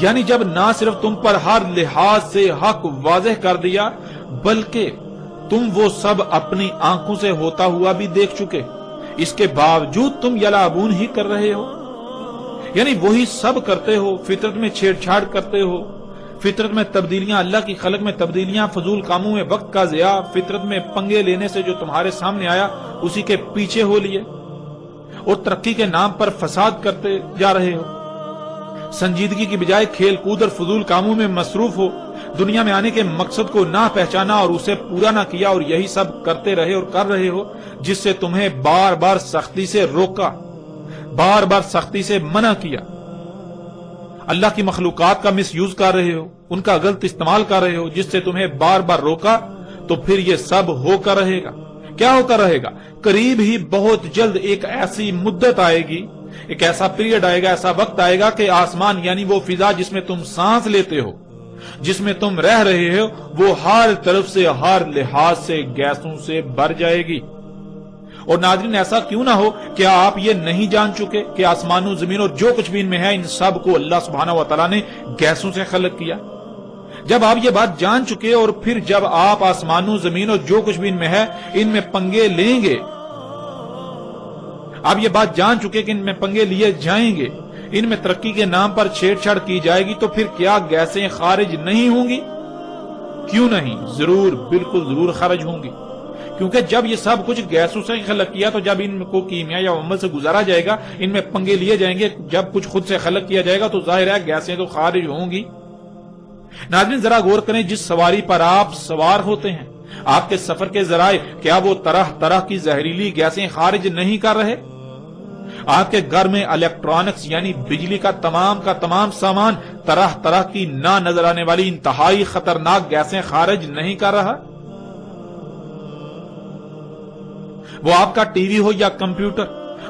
یعنی جب نہ صرف تم پر ہر لحاظ سے حق واضح کر دیا بلکہ تم وہ سب اپنی آنکھوں سے ہوتا ہوا بھی دیکھ چکے، اس کے باوجود تم یلعبون ہی کر رہے ہو، یعنی وہی سب کرتے ہو، فطرت میں چھیڑ چھاڑ کرتے ہو، فطرت میں تبدیلیاں، اللہ کی خلق میں تبدیلیاں، فضول کاموں میں وقت کا ضیاع، فطرت میں پنگے لینے سے جو تمہارے سامنے آیا اسی کے پیچھے ہو لیے، اور ترقی کے نام پر فساد کرتے جا رہے ہو۔ سنجیدگی کی بجائے کھیل کود اور فضول کاموں میں مصروف ہو، دنیا میں آنے کے مقصد کو نہ پہچانا اور اسے پورا نہ کیا، اور یہی سب کرتے رہے اور کر رہے ہو جس سے تمہیں بار بار سختی سے روکا، بار بار سختی سے منع کیا۔ اللہ کی مخلوقات کا مس یوز کر رہے ہو، ان کا غلط استعمال کر رہے ہو جس سے تمہیں بار بار روکا، تو پھر یہ سب ہو کر رہے گا۔ کیا ہو کر رہے گا؟ قریب ہی بہت جلد ایک ایسی مدت آئے گی، ایک ایسا پیریڈ آئے گا، ایسا وقت آئے گا کہ آسمان یعنی وہ فضا جس میں تم سانس لیتے ہو، جس میں تم رہ رہے ہو، وہ ہر طرف سے ہر لحاظ سے گیسوں سے بھر جائے گی۔ اور ناظرین ایسا کیوں نہ ہو، کیا آپ یہ نہیں جان چکے کہ آسمان و زمین اور جو کچھ بھی ان میں ہے ان سب کو اللہ سبحانہ و تعالیٰ نے گیسوں سے خلق کیا؟ جب آپ یہ بات جان چکے اور پھر جب آپ آسمان و زمین اور جو کچھ بھی ان میں ہے ان میں پنگے لیں گے، آپ یہ بات جان چکے کہ ان میں پنگے لیے جائیں گے، ان میں ترقی کے نام پر چھیڑ چھاڑ کی جائے گی، تو پھر کیا گیسیں خارج نہیں ہوں گی؟ کیوں نہیں؟ ضرور، بالکل ضرور خارج ہوں گی، کیونکہ جب یہ سب کچھ گیسوں سے خلق کیا تو جب ان کو کیمیا یا عمل سے گزارا جائے گا، ان میں پنگے لیے جائیں گے، جب کچھ خود سے خلق کیا جائے گا تو ظاہر ہے گیسیں تو خارج ہوں گی۔ ناظرین ذرا غور کریں، جس سواری پر آپ سوار ہوتے ہیں، آپ کے سفر کے ذرائع، کیا وہ طرح طرح کی زہریلی گیسیں خارج نہیں کر رہے؟ آپ کے گھر میں الیکٹرانکس یعنی بجلی کا تمام سامان طرح طرح کی نہ نظر آنے والی انتہائی خطرناک گیسیں خارج نہیں کر رہا؟ وہ آپ کا ٹی وی ہو یا کمپیوٹر،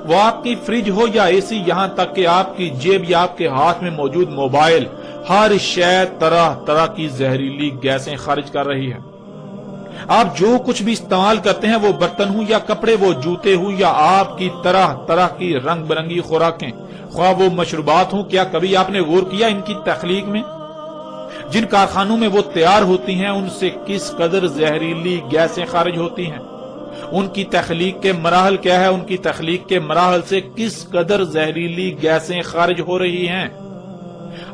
وہ آپ کی فریج ہو یا اے سی، یہاں تک کہ آپ کی جیب یا آپ کے ہاتھ میں موجود موبائل، ہر شے طرح طرح کی زہریلی گیسیں خارج کر رہی ہے۔ آپ جو کچھ بھی استعمال کرتے ہیں، وہ برتن ہوں یا کپڑے، وہ جوتے ہوں یا آپ کی طرح طرح کی رنگ برنگی خوراکیں، خواہ وہ مشروبات ہوں، کیا کبھی آپ نے غور کیا ان کی تخلیق میں؟ جن کارخانوں میں وہ تیار ہوتی ہیں ان سے کس قدر زہریلی گیسیں خارج ہوتی ہیں؟ ان کی تخلیق کے مراحل کیا ہے؟ ان کی تخلیق کے مراحل سے کس قدر زہریلی گیسیں خارج ہو رہی ہیں؟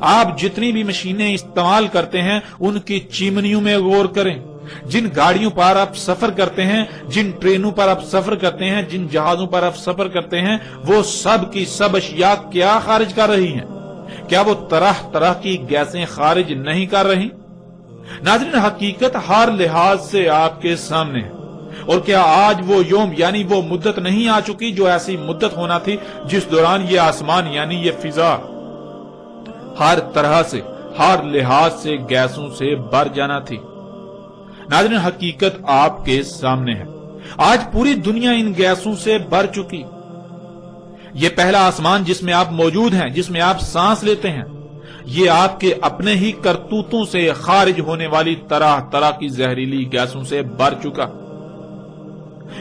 آپ جتنی بھی مشینیں استعمال کرتے ہیں ان کی چمنیوں میں غور کریں. جن گاڑیوں پر آپ سفر کرتے ہیں، جن ٹرینوں پر آپ سفر کرتے ہیں، جن جہازوں پر آپ سفر کرتے ہیں، وہ سب کی سب اشیاء کیا خارج کر رہی ہیں؟ کیا وہ طرح طرح کی گیسیں خارج نہیں کر رہی؟ ناظرین، حقیقت ہر لحاظ سے آپ کے سامنے ہے. اور کیا آج وہ یوم یعنی وہ مدت نہیں آ چکی جو ایسی مدت ہونا تھی جس دوران یہ آسمان یعنی یہ فضا ہر طرح سے، ہر لحاظ سے گیسوں سے بھر جانا تھی؟ ناظرین، حقیقت آپ کے سامنے ہے. آج پوری دنیا ان گیسوں سے بھر چکی. یہ پہلا آسمان جس میں آپ موجود ہیں، جس میں آپ سانس لیتے ہیں، یہ آپ کے اپنے ہی کرتوتوں سے خارج ہونے والی طرح طرح کی زہریلی گیسوں سے بھر چکا.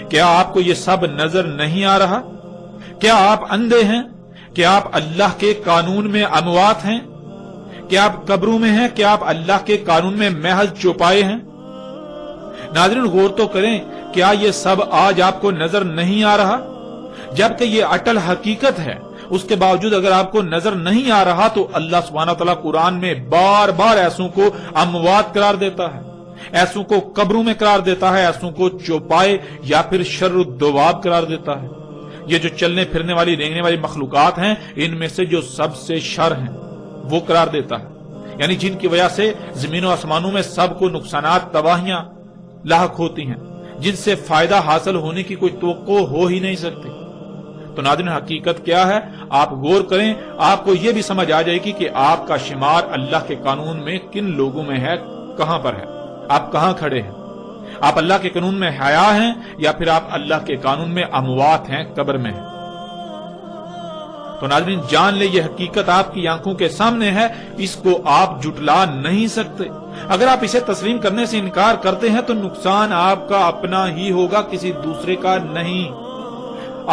کیا آپ کو یہ سب نظر نہیں آ رہا؟ کیا آپ اندھے ہیں؟ کیا آپ اللہ کے قانون میں اموات ہیں؟ کیا آپ قبروں میں ہیں؟ کیا آپ اللہ کے قانون میں محض چوپائے ہیں؟ ناظرین، غور تو کریں، کیا یہ سب آج آپ کو نظر نہیں آ رہا؟ جبکہ یہ اٹل حقیقت ہے، اس کے باوجود اگر آپ کو نظر نہیں آ رہا تو اللہ سبحانہ وتعالی قرآن میں بار بار ایسوں کو اموات قرار دیتا ہے، ایسوں کو قبروں میں قرار دیتا ہے، ایسوں کو چوپائے یا پھر شر الدواب قرار دیتا ہے. یہ جو چلنے پھرنے والی رینگنے والی مخلوقات ہیں، ان میں سے جو سب سے شر ہیں وہ قرار دیتا ہے، یعنی جن کی وجہ سے زمین و آسمانوں میں سب کو نقصانات، تباہیاں لاحق ہوتی ہیں، جن سے فائدہ حاصل ہونے کی کوئی توقع ہو ہی نہیں سکتی. تو ناظرین، حقیقت کیا ہے؟ آپ غور کریں، آپ کو یہ بھی سمجھ آ جائے گی کہ آپ کا شمار اللہ کے قانون میں کن لوگوں میں ہے، کہاں پر ہے، آپ کہاں کھڑے ہیں. آپ اللہ کے قانون میں حیا ہیں یا پھر آپ اللہ کے قانون میں اموات ہیں، قبر میں ہیں. تو ناظرین، جان لے یہ حقیقت آپ کی آنکھوں کے سامنے ہے، اس کو آپ جھٹلا نہیں سکتے. اگر آپ اسے تسلیم کرنے سے انکار کرتے ہیں تو نقصان آپ کا اپنا ہی ہوگا، کسی دوسرے کا نہیں.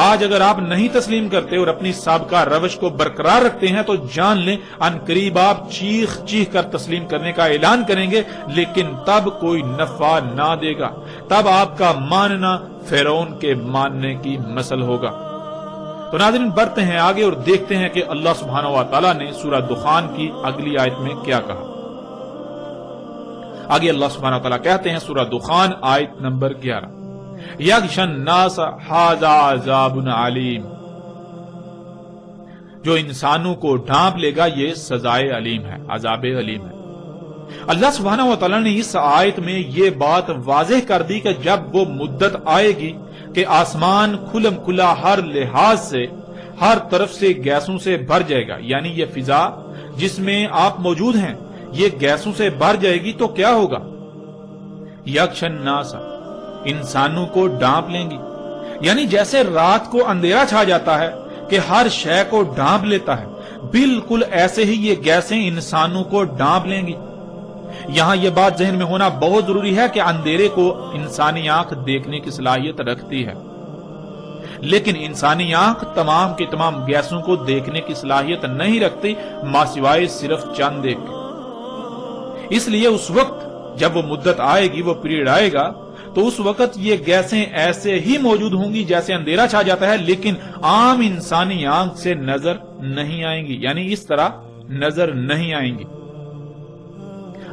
آج اگر آپ نہیں تسلیم کرتے اور اپنی سابقہ روش کو برقرار رکھتے ہیں تو جان لیں ان قریب آپ چیخ چیخ کر تسلیم کرنے کا اعلان کریں گے، لیکن تب کوئی نفع نہ دے گا. تب آپ کا ماننا فرعون کے ماننے کی مثل ہوگا. تو ناظرین، بڑھتے ہیں آگے اور دیکھتے ہیں کہ اللہ سبحانہ و تعالیٰ نے سورہ دخان کی اگلی آیت میں کیا کہا. آگے اللہ سبحانہ و تعالیٰ کہتے ہیں سورہ دخان آیت نمبر 11، یغشی الناس ھذا عذاب علیم، جو انسانوں کو ڈھانپ لے گا یہ سزائے علیم ہے، عذاب علیم ہے. اللہ سبحانہ و تعالیٰ نے اس آیت میں یہ بات واضح کر دی کہ جب وہ مدت آئے گی کہ آسمان کھلم کھلا ہر لحاظ سے، ہر طرف سے گیسوں سے بھر جائے گا، یعنی یہ فضا جس میں آپ موجود ہیں یہ گیسوں سے بھر جائے گی، تو کیا ہوگا؟ یغشی الناس، انسانوں کو ڈھانپ لیں گی. یعنی جیسے رات کو اندھیرا چھا جاتا ہے کہ ہر شے کو ڈھانپ لیتا ہے، بالکل ایسے ہی یہ گیسیں انسانوں کو ڈھانپ لیں گی. یہاں یہ بات ذہن میں ہونا بہت ضروری ہے کہ اندھیرے کو انسانی آنکھ دیکھنے کی صلاحیت رکھتی ہے، لیکن انسانی آنکھ تمام کی تمام گیسوں کو دیکھنے کی صلاحیت نہیں رکھتی، ماسوائے صرف چند ایک. اس لیے اس وقت جب وہ مدت آئے گی، وہ پیریڈ آئے گا، تو اس وقت یہ گیسیں ایسے ہی موجود ہوں گی جیسے اندھیرا چھا جاتا ہے، لیکن عام انسانی آنکھ سے نظر نہیں آئیں گی، یعنی اس طرح نظر نہیں آئیں گی.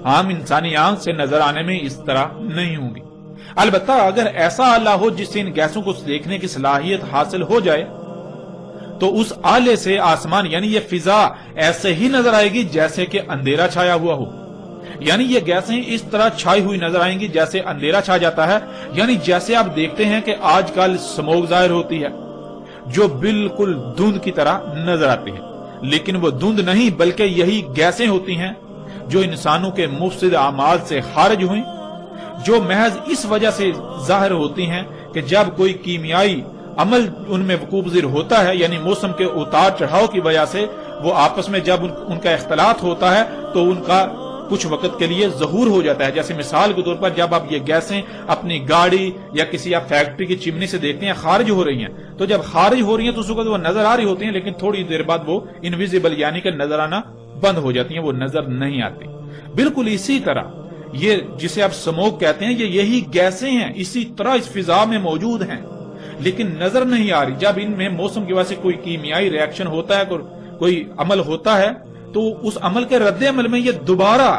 عام انسانی آنکھ سے نظر آنے میں اس طرح نہیں ہوں گی. البتہ اگر ایسا آلہ ہو جس سے ان گیسوں کو دیکھنے کی صلاحیت حاصل ہو جائے تو اس آلے سے آسمان یعنی یہ فضا ایسے ہی نظر آئے گی جیسے کہ اندھیرا چھایا ہوا ہو. یعنی یہ گیسیں اس طرح چھائی ہوئی نظر آئیں گی جیسے اندھیرا چھا جاتا ہے. یعنی جیسے آپ دیکھتے ہیں کہ آج کل سموگ ظاہر ہوتی ہے جو بالکل دھند کی طرح نظر آتی ہے، لیکن وہ دھند نہیں بلکہ یہی گیسیں ہوتی ہیں جو انسانوں کے مفسد اعمال سے خارج ہوئیں، جو محض اس وجہ سے ظاہر ہوتی ہیں کہ جب کوئی کیمیائی عمل ان میں وقوع پذیر ہوتا ہے، یعنی موسم کے اتار چڑھاؤ کی وجہ سے وہ آپس میں جب ان کا اختلاط ہوتا ہے تو ان کا کچھ وقت کے لیے ظہور ہو جاتا ہے. جیسے مثال کے طور پر جب آپ یہ گیسیں اپنی گاڑی یا کسی آپ فیکٹری کی چمنی سے دیکھتے ہیں خارج ہو رہی ہیں، تو جب خارج ہو رہی ہیں تو اس وقت وہ نظر آ رہی ہوتی ہیں، لیکن تھوڑی دیر بعد وہ انویزیبل یعنی کہ نظر آنا بند ہو جاتی ہیں، وہ نظر نہیں آتی. بالکل اسی طرح یہ جسے آپ سموگ کہتے ہیں یہی گیسیں ہیں، اسی طرح اس فضا میں موجود ہیں لیکن نظر نہیں آ رہی. جب ان میں موسم کی وجہ سے کوئی کیمیائی ریاکشن ہوتا ہے، کوئی عمل ہوتا ہے تو اس عمل کے رد عمل میں یہ دوبارہ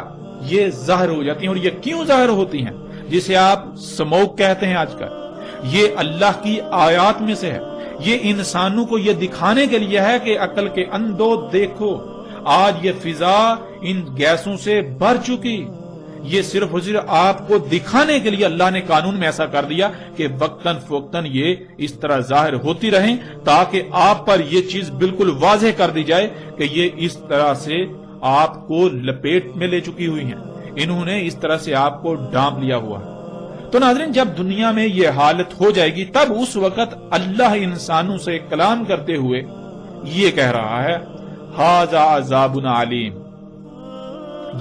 یہ ظاہر ہو جاتی ہیں. اور یہ کیوں ظاہر ہوتی ہیں؟ جسے آپ سموک کہتے ہیں آج کل، یہ اللہ کی آیات میں سے ہے. یہ انسانوں کو یہ دکھانے کے لیے ہے کہ عقل کے اندھو دیکھو، آج یہ فضا ان گیسوں سے بھر چکی. یہ صرف اور صرف آپ کو دکھانے کے لیے اللہ نے قانون میں ایسا کر دیا کہ وقتاً فوقتاً یہ اس طرح ظاہر ہوتی رہیں، تاکہ آپ پر یہ چیز بالکل واضح کر دی جائے کہ یہ اس طرح سے آپ کو لپیٹ میں لے چکی ہوئی ہیں، انہوں نے اس طرح سے آپ کو ڈانپ لیا ہوا. تو ناظرین، جب دنیا میں یہ حالت ہو جائے گی تب اس وقت اللہ انسانوں سے کلام کرتے ہوئے یہ کہہ رہا ہے، ھذا عذاب علیم،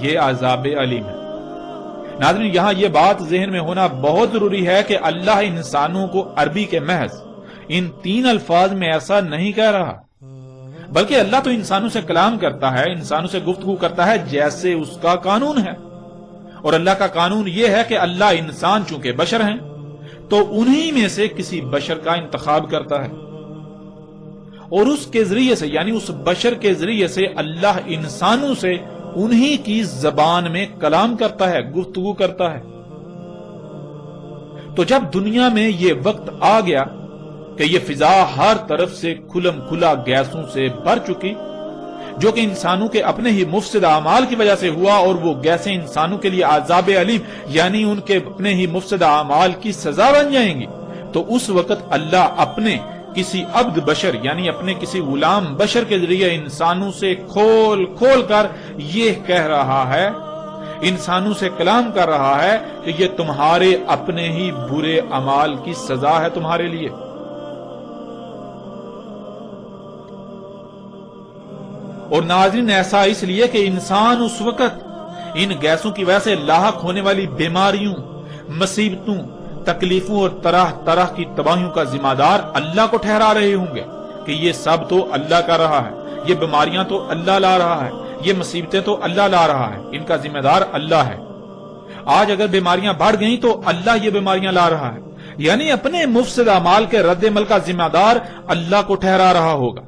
یہ عذاب علیم ہے. ناظرین، یہاں یہ بات ذہن میں ہونا بہت ضروری ہے کہ اللہ انسانوں کو عربی کے محض ان 3 الفاظ میں ایسا نہیں کہہ رہا، بلکہ اللہ تو انسانوں سے کلام کرتا ہے، انسانوں سے گفتگو کرتا ہے جیسے اس کا قانون ہے. اور اللہ کا قانون یہ ہے کہ اللہ انسان چونکہ بشر ہیں تو انہی میں سے کسی بشر کا انتخاب کرتا ہے، اور اس کے ذریعے سے یعنی اس بشر کے ذریعے سے اللہ انسانوں سے انہی کی زبان میں کلام کرتا ہے، گفتگو کرتا ہے. تو جب دنیا میں یہ وقت آ گیا کہ یہ فضا ہر طرف سے کھلم کھلا گیسوں سے بھر چکی، جو کہ انسانوں کے اپنے ہی مفسد اعمال کی وجہ سے ہوا، اور وہ گیسیں انسانوں کے لیے عذاب علیم یعنی ان کے اپنے ہی مفسد اعمال کی سزا بن جائیں گی، تو اس وقت اللہ اپنے کسی عبد بشر یعنی اپنے کسی غلام بشر کے ذریعے انسانوں سے کھول کھول کر یہ کہہ رہا ہے، انسانوں سے کلام کر رہا ہے کہ یہ تمہارے اپنے ہی برے اعمال کی سزا ہے تمہارے لیے. اور ناظرین، ایسا اس لیے کہ انسان اس وقت ان گیسوں کی وجہ سے لاحق ہونے والی بیماریوں، مصیبتوں، تکلیفوں اور طرح طرح کی تباہیوں کا ذمہ دار اللہ کو ٹھہرا رہے ہوں گے کہ یہ سب تو اللہ کر رہا ہے، یہ بیماریاں تو اللہ لا رہا ہے، یہ مصیبتیں تو اللہ لا رہا ہے، ان کا ذمہ دار اللہ ہے. آج اگر بیماریاں بڑھ گئیں تو اللہ یہ بیماریاں لا رہا ہے، یعنی اپنے مفسد اعمال کے رد عمل کا ذمہ دار اللہ کو ٹھہرا رہا ہوگا.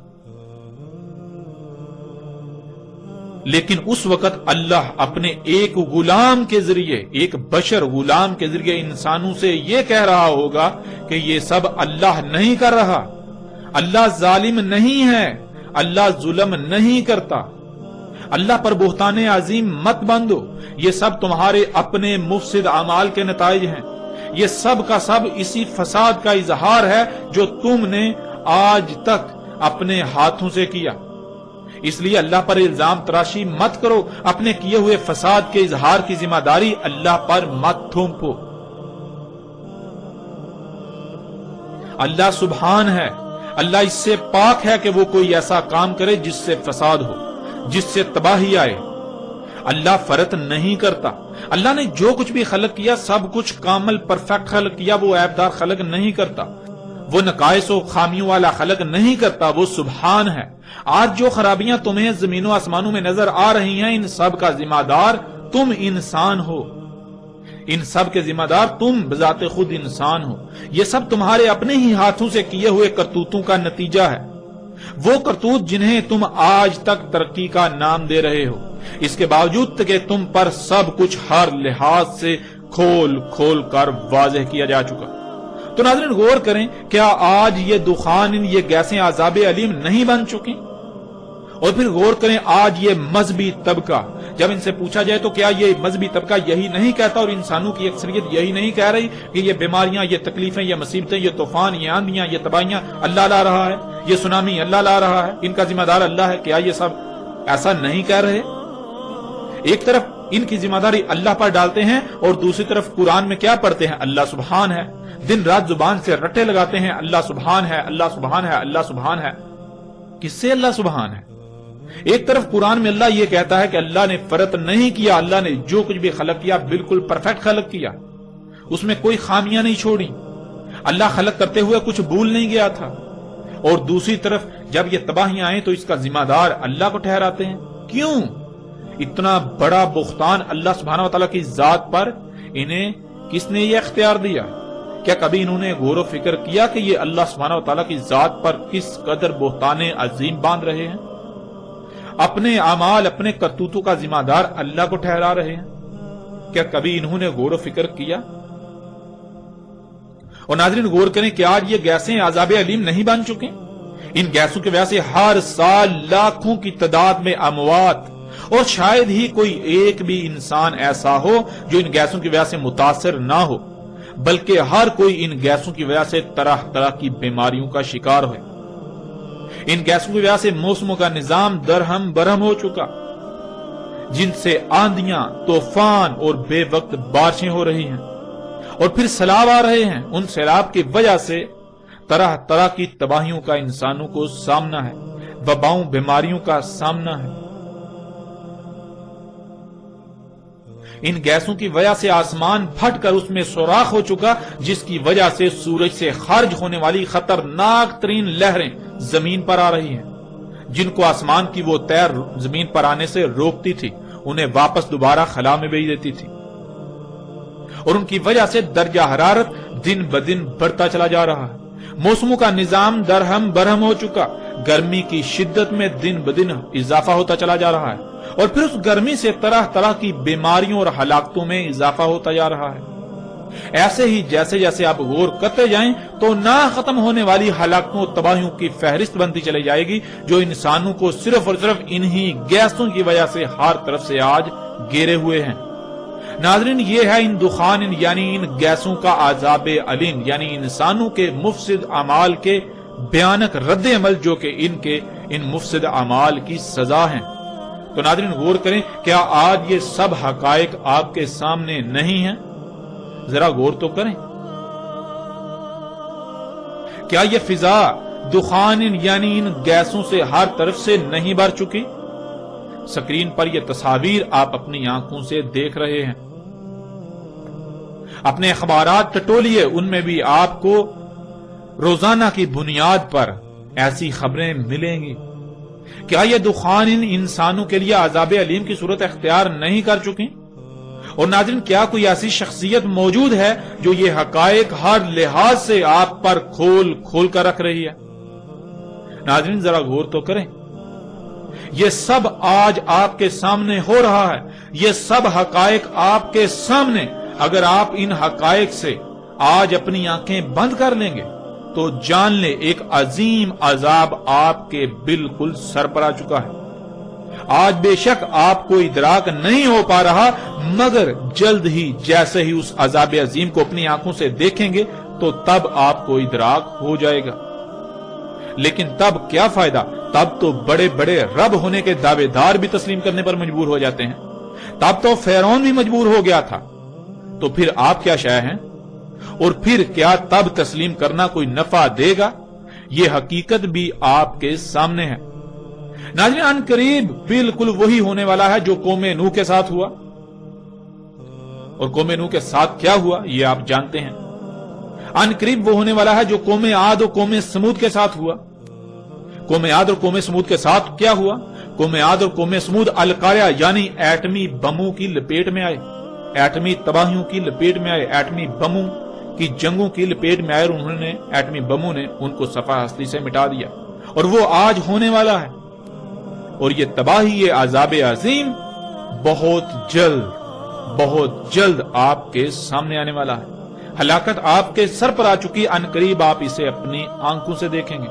لیکن اس وقت اللہ اپنے ایک غلام کے ذریعے، ایک بشر غلام کے ذریعے انسانوں سے یہ کہہ رہا ہوگا کہ یہ سب اللہ نہیں کر رہا، اللہ ظالم نہیں ہے، اللہ ظلم نہیں کرتا، اللہ پر بہتان عظیم مت باندھو، یہ سب تمہارے اپنے مفسد اعمال کے نتائج ہیں، یہ سب کا سب اسی فساد کا اظہار ہے جو تم نے آج تک اپنے ہاتھوں سے کیا. اس لیے اللہ پر الزام تراشی مت کرو، اپنے کیے ہوئے فساد کے اظہار کی ذمہ داری اللہ پر مت تھوپو. اللہ سبحان ہے، اللہ اس سے پاک ہے کہ وہ کوئی ایسا کام کرے جس سے فساد ہو، جس سے تباہی آئے. اللہ فرط نہیں کرتا، اللہ نے جو کچھ بھی خلق کیا سب کچھ کامل پرفیکٹ خلق کیا، وہ عیبدار خلق نہیں کرتا، وہ نقائص و خامیوں والا خلق نہیں کرتا، وہ سبحان ہے. آج جو خرابیاں تمہیں زمین و آسمانوں میں نظر آ رہی ہیں ان سب کا ذمہ دار تم انسان ہو، ان سب کے ذمہ دار تم بذات خود انسان ہو. یہ سب تمہارے اپنے ہی ہاتھوں سے کیے ہوئے کرتوتوں کا نتیجہ ہے، وہ کرتوت جنہیں تم آج تک ترقی کا نام دے رہے ہو، اس کے باوجود کہ تم پر سب کچھ ہر لحاظ سے کھول کھول کر واضح کیا جا چکا. تو ناظرین غور کریں، کیا آج یہ دخان، یہ گیسیں عذاب علیم نہیں بن چکی؟ اور پھر غور کریں، آج یہ مذہبی طبقہ، جب ان سے پوچھا جائے تو کیا یہ مذہبی طبقہ یہی نہیں کہتا اور انسانوں کی اکثریت یہی نہیں کہہ رہی کہ یہ بیماریاں، یہ تکلیفیں، یہ مصیبتیں، یہ طوفان، یہ آندیاں، یہ تباہیاں اللہ لا رہا ہے، یہ سونامی اللہ لا رہا ہے، ان کا ذمہ دار اللہ ہے؟ کیا یہ سب ایسا نہیں کہہ رہے؟ ایک طرف ان کی ذمہ داری اللہ پر ڈالتے ہیں اور دوسری طرف قرآن میں کیا پڑھتے ہیں؟ اللہ سبحان ہے. دن رات زبان سے رٹے لگاتے ہیں، اللہ سبحان ہے، اللہ سبحان ہے، اللہ سبحان ہے. کس سے اللہ سبحان ہے؟ ایک طرف قرآن میں اللہ یہ کہتا ہے کہ اللہ نے فرط نہیں کیا، اللہ نے جو کچھ بھی خلق کیا بالکل پرفیکٹ خلق کیا، اس میں کوئی خامیاں نہیں چھوڑی، اللہ خلق کرتے ہوئے کچھ بھول نہیں گیا تھا. اور دوسری طرف جب یہ تباہیاں آئیں تو اس کا ذمہ دار اللہ کو ٹھہراتے ہیں. کیوں؟ اتنا بڑا بہتان اللہ سبحانہ وتعالی کی ذات پر انہیں کس نے یہ اختیار دیا؟ کیا کبھی انہوں نے غور و فکر کیا کہ یہ اللہ سبحانہ وتعالی کی ذات پر کس قدر بہتان عظیم باندھ رہے ہیں؟ اپنے اعمال اپنے کرتوتوں کا ذمہ دار اللہ کو ٹھہرا رہے ہیں؟ کیا کبھی انہوں نے غور و فکر کیا؟ اور ناظرین غور کریں کہ آج یہ گیسیں عذاب علیم نہیں بن چکے؟ ان گیسوں کی وجہ سے ہر سال لاکھوں کی تعداد میں اموات، اور شاید ہی کوئی ایک بھی انسان ایسا ہو جو ان گیسوں کی وجہ سے متاثر نہ ہو، بلکہ ہر کوئی ان گیسوں کی وجہ سے طرح طرح کی بیماریوں کا شکار ہوئے۔ ان گیسوں کی وجہ سے موسموں کا نظام درہم برہم ہو چکا، جن سے آندیاں، طوفان اور بے وقت بارشیں ہو رہی ہیں، اور پھر سیلاب آ رہے ہیں۔ ان سیلاب کی وجہ سے طرح طرح کی تباہیوں کا انسانوں کو سامنا ہے، وباؤں، بیماریوں کا سامنا ہے۔ ان گیسوں کی وجہ سے آسمان پھٹ کر اس میں سوراخ ہو چکا، جس کی وجہ سے سورج سے خارج ہونے والی خطرناک ترین لہریں زمین پر آ رہی ہیں، جن کو آسمان کی وہ تیر زمین پر آنے سے روکتی تھی، انہیں واپس دوبارہ خلا میں بھیج دیتی تھی، اور ان کی وجہ سے درجہ حرارت دن بدن بڑھتا چلا جا رہا ہے۔ موسموں کا نظام درہم برہم ہو چکا، گرمی کی شدت میں دن بدن اضافہ ہوتا چلا جا رہا ہے، اور پھر اس گرمی سے طرح طرح کی بیماریوں اور ہلاکتوں میں اضافہ ہوتا جا رہا ہے۔ ایسے ہی جیسے جیسے آپ غور کرتے جائیں تو نہ ختم ہونے والی ہلاکتوں اور تباہیوں کی فہرست بنتی چلی جائے گی، جو انسانوں کو صرف اور صرف انہی گیسوں کی وجہ سے ہر طرف سے آج گھیرے ہوئے ہیں۔ ناظرین، یہ ہے ان دخان یعنی ان گیسوں کا عذاب علیم، یعنی انسانوں کے مفسد اعمال کے بھیانک رد عمل، جو کہ ان مفسد اعمال کی سزا ہیں۔ تو ناظرین غور کریں، کیا آج یہ سب حقائق آپ کے سامنے نہیں ہیں؟ ذرا غور تو کریں۔ کیا یہ فضا دخان یعنی ان گیسوں سے ہر طرف سے نہیں بھر چکی؟ سکرین پر یہ تصاویر آپ اپنی آنکھوں سے دیکھ رہے ہیں۔ اپنے اخبارات ٹٹولیے، ان میں بھی آپ کو روزانہ کی بنیاد پر ایسی خبریں ملیں گی۔ کیا یہ دخان ان انسانوں کے لیے عذاب علیم کی صورت اختیار نہیں کر چکی؟ اور ناظرین، کیا کوئی ایسی شخصیت موجود ہے جو یہ حقائق ہر لحاظ سے آپ پر کھول کھول کر رکھ رہی ہے؟ ناظرین ذرا غور تو کریں، یہ سب آج آپ کے سامنے ہو رہا ہے، یہ سب حقائق آپ کے سامنے۔ اگر آپ ان حقائق سے آج اپنی آنکھیں بند کر لیں گے تو جان لیں ایک عظیم عذاب آپ کے بالکل سر پر آ چکا ہے۔ آج بے شک آپ کو ادراک نہیں ہو پا رہا، مگر جلد ہی جیسے ہی اس عذاب عظیم کو اپنی آنکھوں سے دیکھیں گے تو تب آپ کو ادراک ہو جائے گا۔ لیکن تب کیا فائدہ؟ تب تو بڑے بڑے رب ہونے کے دعوے دار بھی تسلیم کرنے پر مجبور ہو جاتے ہیں۔ تب تو فرعون بھی مجبور ہو گیا تھا، تو پھر آپ کیا شے ہیں؟ اور پھر کیا تب تسلیم کرنا کوئی نفع دے گا؟ یہ حقیقت بھی آپ کے سامنے ہے۔ ناظرین، ان قریب بالکل وہی ہونے والا ہے جو قوم نوح کے ساتھ ہوا، اور قوم نوح کے ساتھ کیا ہوا یہ آپ جانتے ہیں۔ ان قریب وہ ہونے والا ہے جو قوم عاد اور قوم سمود کے ساتھ ہوا۔ قوم عاد اور قوم سمود کے ساتھ کیا ہوا؟ قوم عاد اور قوم سمود القاریہ یعنی ایٹمی بموں کی لپیٹ میں آئے، ایٹمی تباہیوں کی لپیٹ میں آئے، ایٹمی بموں کی جنگوں کی لپیٹ میں آئے، اور انہوں نے ایٹمی بموں نے ان کو صفحہ ہستی سے مٹا دیا، اور وہ آج ہونے والا ہے۔ اور یہ تباہی، یہ عذاب عظیم بہت جلد آپ کے سامنے آنے والا ہے۔ ہلاکت آپ کے سر پر آ چکی، ان قریب آپ اسے اپنی آنکھوں سے دیکھیں گے۔